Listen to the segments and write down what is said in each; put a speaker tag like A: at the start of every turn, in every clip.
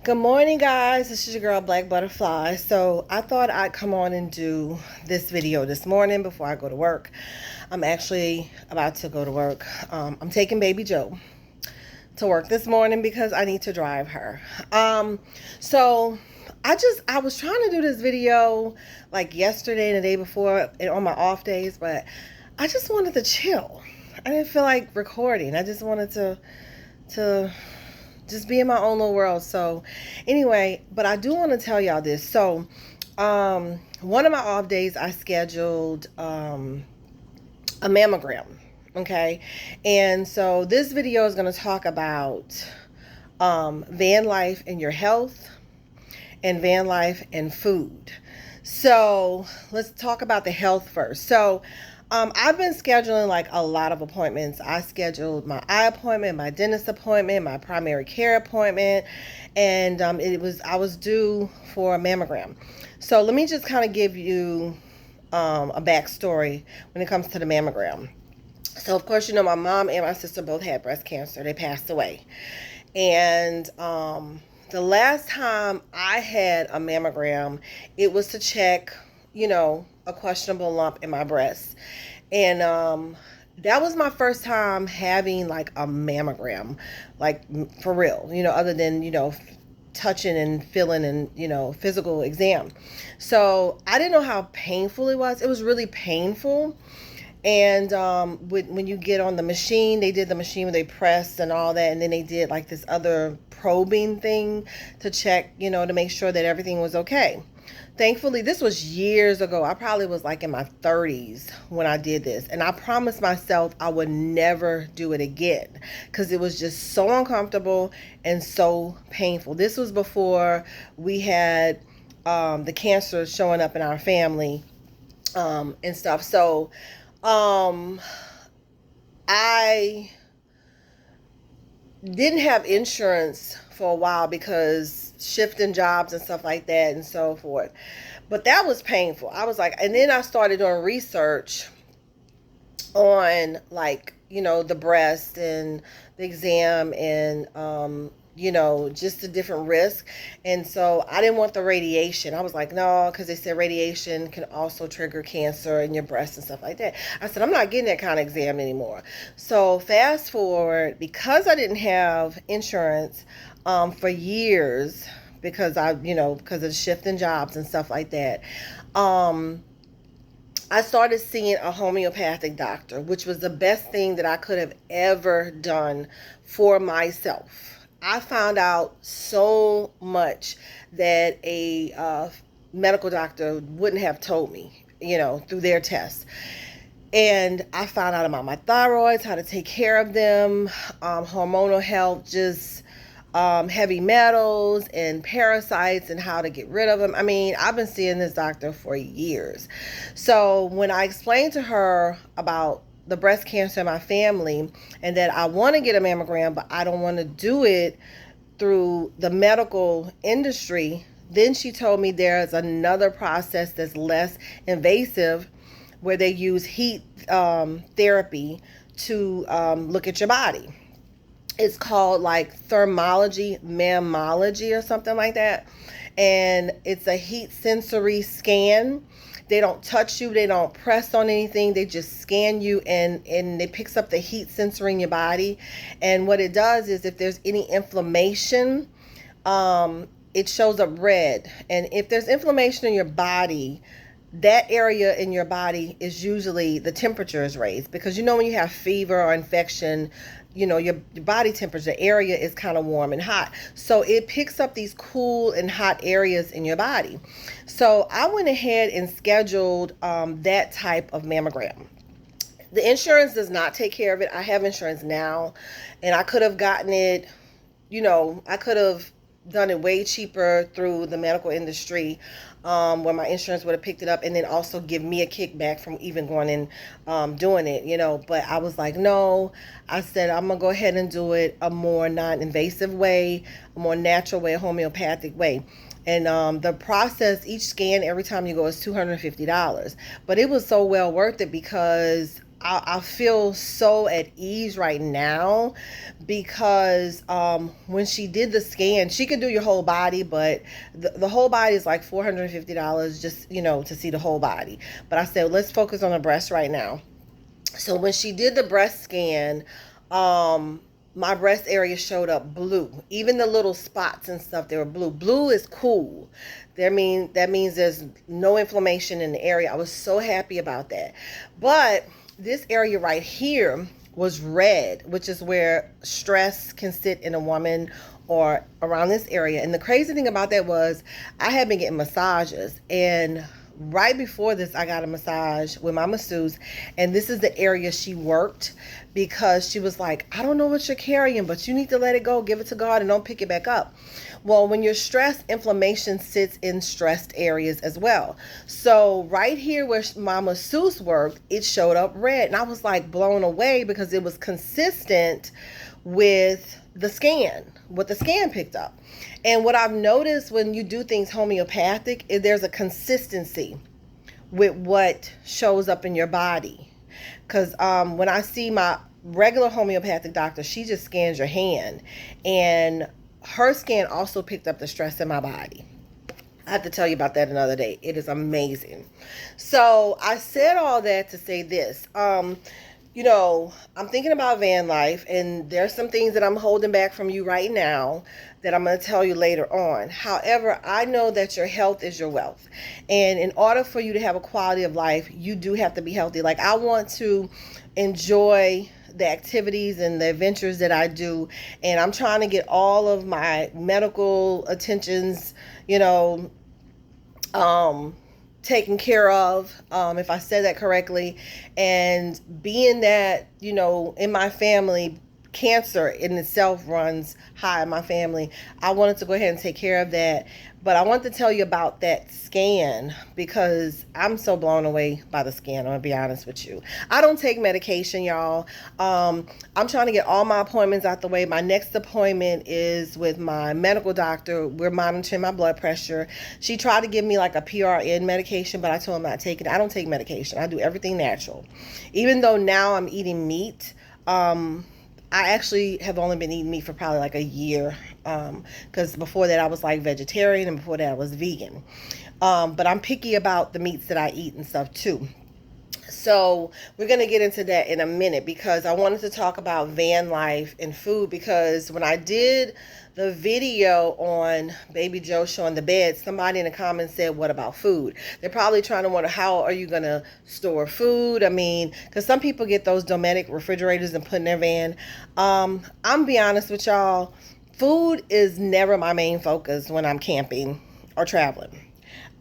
A: Good morning, guys. This is your girl, Black Butterfly. So I thought I'd come on and do this video this morning before I go to work. I'm actually about to go to work. I'm taking baby Joe to work this morning because I need to drive her. So I was trying to do this video like yesterday and the day before and on my off days, but I just wanted to chill. I didn't feel like recording. I just wanted to just be in my own little world. So anyway, but I do want to tell y'all this. So one of my off days I scheduled a mammogram. Okay. And so this video is going to talk about van life and your health and van life and food. So let's talk about the health first. So I've been scheduling like a lot of appointments. I scheduled my eye appointment, my dentist appointment, my primary care appointment, and I was due for a mammogram. So let me just kind of give you a backstory when it comes to the mammogram. So of course, you know, my mom and my sister both had breast cancer. They passed away, and the last time I had a mammogram, it was to check, you know, a questionable lump in my breast. And that was my first time having like a mammogram, like for real, you know, other than, you know, touching and feeling and, you know, physical exam. So I didn't know how painful it was. It was really painful. And when you get on the machine, they did the machine where they pressed and all that, and then they did like this other probing thing to check, you know, to make sure that everything was okay. Thankfully, this was years ago. I probably was like in my 30s when I did this, and I promised myself I would never do it again because it was just so uncomfortable and so painful. This was before we had the cancer showing up in our family and stuff. So I didn't have insurance for a while because shifting jobs and stuff like that and so forth. But that was painful. I was like, and then I started doing research on like, you know, the breast and the exam and you know, just the different risks. And so I didn't want the radiation. I was like, no, because they said radiation can also trigger cancer in your breast and stuff like that. I said, I'm not getting that kind of exam anymore. So fast forward, because I didn't have insurance for years, because you know, because of shifting jobs and stuff like that, I started seeing a homeopathic doctor, which was the best thing that I could have ever done for myself. I found out so much that a medical doctor wouldn't have told me, you know, through their tests. And I found out about my thyroids, how to take care of them, hormonal health, just heavy metals and parasites and how to get rid of them. I mean, I've been seeing this doctor for years. So when I explained to her about the breast cancer in my family and that I want to get a mammogram, but I don't want to do it through the medical industry, then she told me there's another process that's less invasive where they use heat therapy to look at your body. It's called like thermology, mammology, or something like that. And it's a heat sensory scan. They don't touch you, they don't press on anything, they just scan you, and it picks up the heat sensor in your body. And what it does is if there's any inflammation, it shows up red. And if there's inflammation in your body, that area in your body is usually the temperature is raised, because you know when you have fever or infection, you know your body temperature area is kind of warm and hot, so it picks up these cool and hot areas in your body. So I went ahead and scheduled that type of mammogram. The insurance does not take care of it. I have insurance now, and I could have gotten it, you know, I could have done it way cheaper through the medical industry, where my insurance would have picked it up and then also give me a kickback from even going and doing it, you know. But I was like, no, I said, I'm going to go ahead and do it a more non-invasive way, a more natural way, a homeopathic way. And the process, each scan, every time you go, is $250. But it was so well worth it because I feel so at ease right now because when she did the scan, she could do your whole body, but the whole body is like $450 just, to see the whole body. But I said, let's focus on the breast right now. So when she did the breast scan, my breast area showed up blue. Even the little spots and stuff, they were blue. Blue is cool. That means there's no inflammation in the area. I was so happy about that. But this area right here was red, which is where stress can sit in a woman or around this area. And the crazy thing about that was I had been getting massages, and right before this I got a massage with my masseuse, and this is the area she worked because she was like, I don't know what you're carrying, but you need to let it go, give it to God, and don't pick it back up. Well, when you're stressed, inflammation sits in stressed areas as well. So right here where my masseuse worked, it showed up red, and I was like blown away because it was consistent with what the scan picked up. And what I've noticed when you do things homeopathic is there's a consistency with what shows up in your body. Because when I see my regular homeopathic doctor, she just scans your hand, and her scan also picked up the stress in my body. I have to tell you about that another day. It is amazing. So I said all that to say this. I'm thinking about van life, and there's some things that I'm holding back from you right now that I'm going to tell you later on. However, I know that your health is your wealth. And in order for you to have a quality of life, you do have to be healthy. Like, I want to enjoy the activities and the adventures that I do, and I'm trying to get all of my medical attentions, taken care of, if I said that correctly. And being that, in my family, cancer in itself runs high in my family, I wanted to go ahead and take care of that. But I want to tell you about that scan because I'm so blown away by the scan. I'm going to be honest with you. I don't take medication, y'all. I'm trying to get all my appointments out the way. My next appointment is with my medical doctor. We're monitoring my blood pressure. She tried to give me like a PRN medication, but I told him not taking it. I don't take medication. I do everything natural. Even though now I'm eating meat, I actually have only been eating meat for probably like a year, because before that I was like vegetarian, and before that I was vegan. But I'm picky about the meats that I eat and stuff too. So we're going to get into that in a minute, because I wanted to talk about van life and food, because when I did the video on Baby Joe showing the bed, somebody in the comments said, what about food? They're probably trying to wonder, how are you going to store food? I mean, because some people get those Domestic refrigerators and put in their van. I'm be honest with y'all, food is never my main focus when I'm camping or traveling.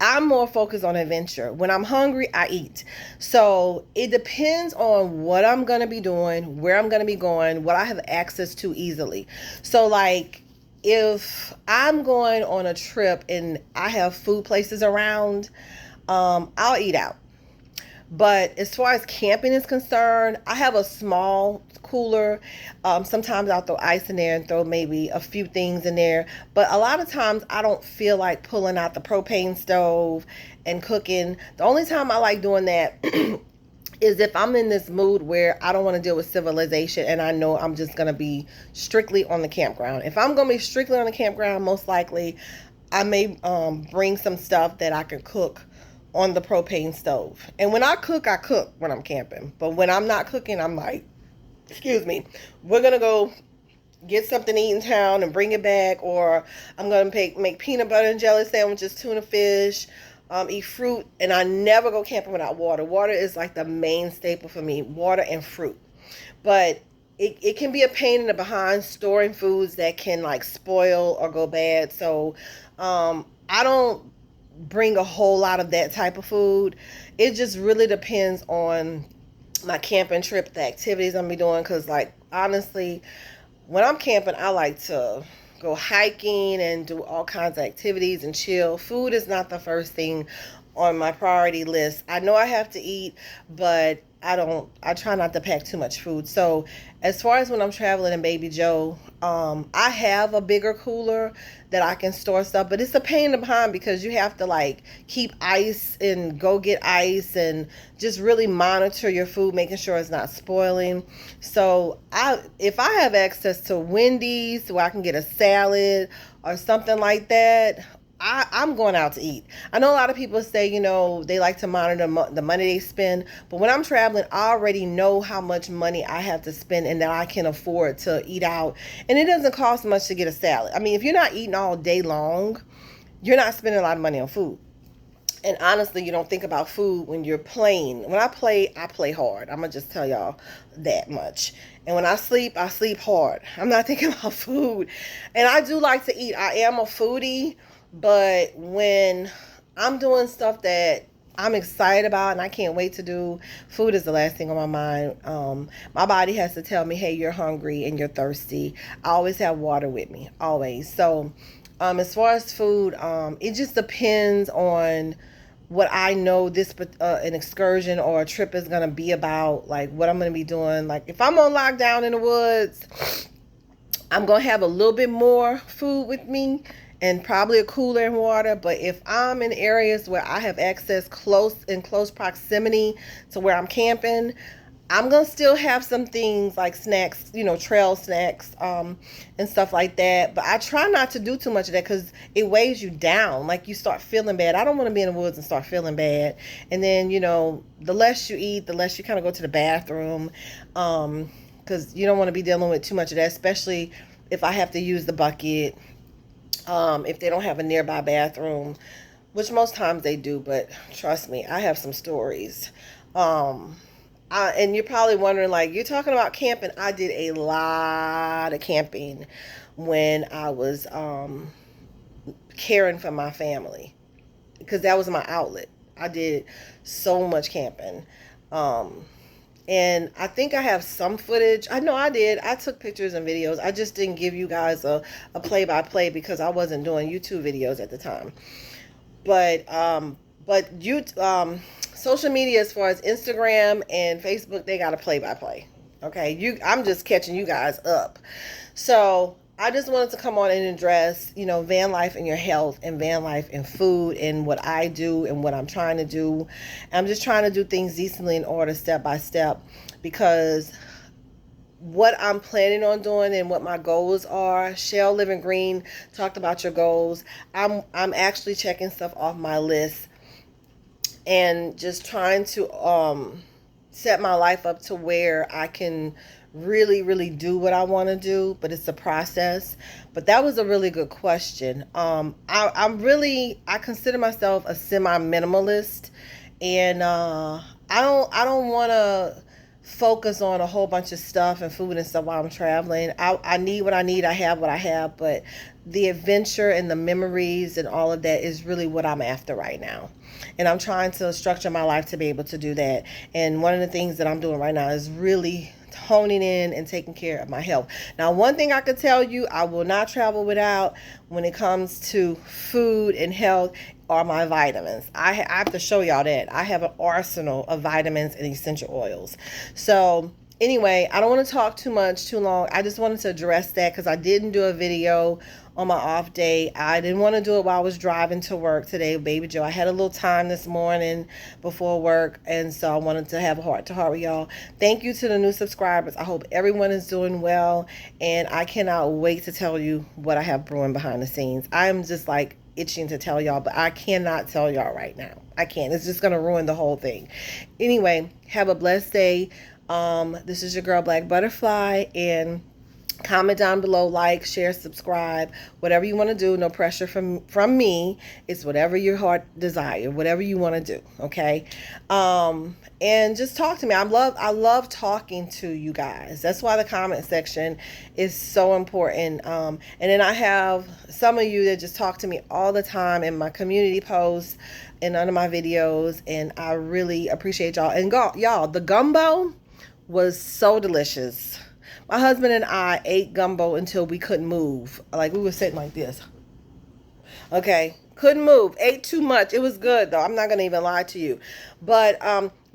A: I'm more focused on adventure. When I'm hungry, I eat. So it depends on what I'm going to be doing, where I'm going to be going, what I have access to easily. So like, if I'm going on a trip and I have food places around, I'll eat out. But as far as camping is concerned, I have a small cooler. Sometimes I'll throw ice in there and throw maybe a few things in there. But a lot of times I don't feel like pulling out the propane stove and cooking. The only time I like doing that is if I'm in this mood where I don't want to deal with civilization and I know I'm just going to be strictly on the campground. If I'm going to be strictly on the campground, most likely I may bring some stuff that I can cook on the propane stove. And when I cook when I'm camping. But when I'm not cooking, I'm like, excuse me, we're going to go get something to eat in town and bring it back, or I'm going to make peanut butter and jelly sandwiches, tuna fish, eat fruit. And I never go camping without water. Water is like the main staple for me, water and fruit. But it can be a pain in the behind storing foods that can like spoil or go bad. So I don't bring a whole lot of that type of food. It just really depends on my camping trip, the activities I'm be doing. Because like, honestly, when I'm camping, I like to go hiking and do all kinds of activities and chill. Food is not the first thing on my priority list. I know I have to eat, but I try not to pack too much food. So as far as when I'm traveling in Baby Joe, I have a bigger cooler that I can store stuff, but it's a pain in the behind because you have to like keep ice and go get ice and just really monitor your food, making sure it's not spoiling. So if I have access to Wendy's where I can get a salad or something like that, I'm going out to eat. I know a lot of people say, they like to monitor the money they spend, but when I'm traveling, I already know how much money I have to spend and that I can afford to eat out. And it doesn't cost much to get a salad. I mean, if you're not eating all day long, you're not spending a lot of money on food. And honestly, you don't think about food when you're playing. When I play hard. I'm going to just tell y'all that much. And when I sleep hard. I'm not thinking about food. And I do like to eat. I am a foodie. But when I'm doing stuff that I'm excited about and I can't wait to do, food is the last thing on my mind. My body has to tell me, hey, you're hungry and you're thirsty. I always have water with me, always. So as far as food, it just depends on what I know an excursion or a trip is going to be about, like what I'm going to be doing. Like if I'm on lockdown in the woods, I'm going to have a little bit more food with me and probably a cooler and water. But if I'm in areas where I have access in close proximity to where I'm camping, I'm going to still have some things like snacks, trail snacks, and stuff like that. But I try not to do too much of that because it weighs you down. Like you start feeling bad. I don't want to be in the woods and start feeling bad. And then, the less you eat, the less you kind of go to the bathroom. Because you don't want to be dealing with too much of that, especially if I have to use the bucket. If they don't have a nearby bathroom, which most times they do, but trust me, I have some stories. And you're probably wondering, like, you're talking about camping. I did a lot of camping when I was caring for my family because that was my outlet. I did so much camping. And I think I have some footage. I know I did. I took pictures and videos. I just didn't give you guys a play-by-play because I wasn't doing YouTube videos at the time. But social media as far as Instagram and Facebook, they got a play-by-play. Okay, I'm just catching you guys up. So I just wanted to come on and address, van life and your health and van life and food and what I do and what I'm trying to do. I'm just trying to do things decently in order, step by step, because what I'm planning on doing and what my goals are. Shell Living Green talked about your goals. I'm actually checking stuff off my list and just trying to set my life up to where I can really, really do what I want to do, but it's a process. But that was a really good question. I consider myself a semi-minimalist, and I don't want to focus on a whole bunch of stuff and food and stuff while I'm traveling. I need what I need. I have what I have, but the adventure and the memories and all of that is really what I'm after right now. And I'm trying to structure my life to be able to do that. And one of the things that I'm doing right now is really honing in and taking care of my health. Now, one thing I could tell you, I will not travel without when it comes to food and health are my vitamins. I have to show y'all that. I have an arsenal of vitamins and essential oils. So anyway, I don't want to talk too long. I just wanted to address that because I didn't do a video on my off day. I didn't want to do it while I was driving to work today, Baby Joe. I had a little time this morning before work, and so I wanted to have a heart-to-heart with y'all. Thank you to the new subscribers. I hope everyone is doing well, and I cannot wait to tell you what I have brewing behind the scenes. I'm just like itching to tell y'all, but I cannot tell y'all right now. I can't. It's just going to ruin the whole thing. Anyway, have a blessed day. This is your girl, Black Butterfly, and comment down below, like, share, subscribe, whatever you want to do. No pressure from me. It's whatever your heart desire, whatever you want to do. Okay. And just talk to me. I love talking to you guys. That's why the comment section is so important. And then I have some of you that just talk to me all the time in my community posts and under my videos. And I really appreciate y'all. And y'all, the gumbo was so delicious. My husband and I ate gumbo until we couldn't move. Like, we were sitting like this. Okay. Couldn't move. Ate too much. It was good, though. I'm not going to even lie to you. But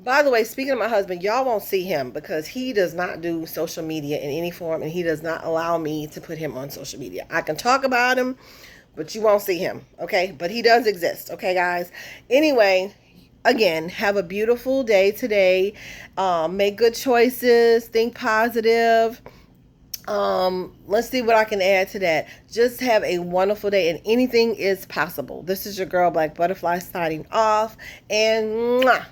A: By the way, speaking of my husband, y'all won't see him because he does not do social media in any form, and he does not allow me to put him on social media. I can talk about him, but you won't see him, okay? But he does exist, okay, guys? Anyway, again, have a beautiful day today. Make good choices. Think positive. Let's see what I can add to that. Just have a wonderful day, and anything is possible. This is your girl Black Butterfly signing off, and mwah.